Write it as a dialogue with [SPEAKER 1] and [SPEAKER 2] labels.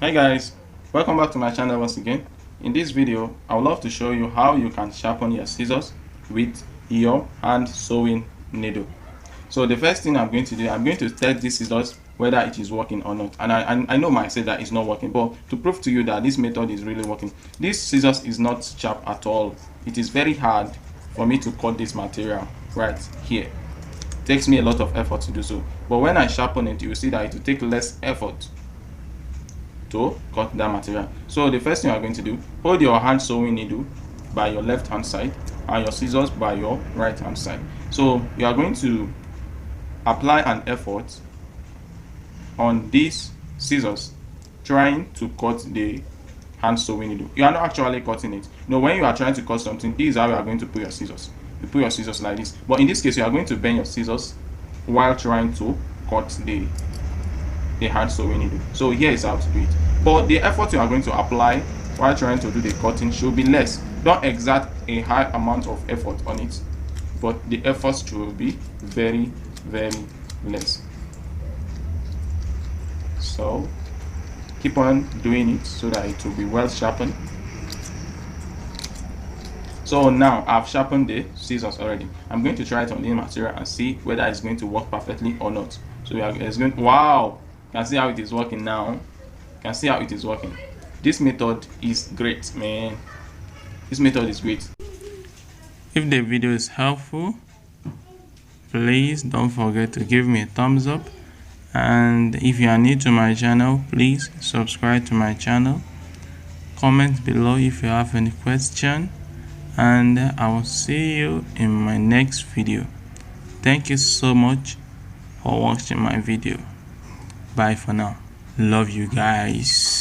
[SPEAKER 1] Hi guys, welcome back to my channel once again. In this video, I would love to show you how you can sharpen your scissors with your hand sewing needle. So the first thing I'm going to do, I'm going to test this scissors whether it is working or not. And I know myself that it's not working, but to prove to you that this method is really working, this scissors is not sharp at all. It is very hard for me to cut this material right here. It takes me a lot of effort to do so. But when I sharpen it, you will see that it will take less effort to cut that material. So the first thing you're going to do, hold your hand sewing needle by your left hand side and your scissors by your right hand side. So you are going to apply an effort on these scissors trying to cut the hand sewing needle. You are not actually cutting it. No, when you are trying to cut something, this is how you are going to put your scissors. You put your scissors like this, but in this case you are going to bend your scissors while trying to cut the hand sewing needle. So here is how to do it. But the effort you are going to apply while trying to do the cutting should be less. Don't exert a high amount of effort on it, but the effort should be very less. So keep on doing it so that it will be well sharpened. So now I've sharpened the scissors already. I'm going to try it on the material and see whether it's going to work perfectly or not. So it's going, wow, you can see how it is working now. You can see how it is working. This method is great, man. This method is great. If the video is helpful, please don't forget to give me a thumbs up. And if you are new to my channel, please subscribe to my channel. Comment below if you have any question. And I will see you in my next video. Thank you so much for watching my video. Bye for now. Love you guys.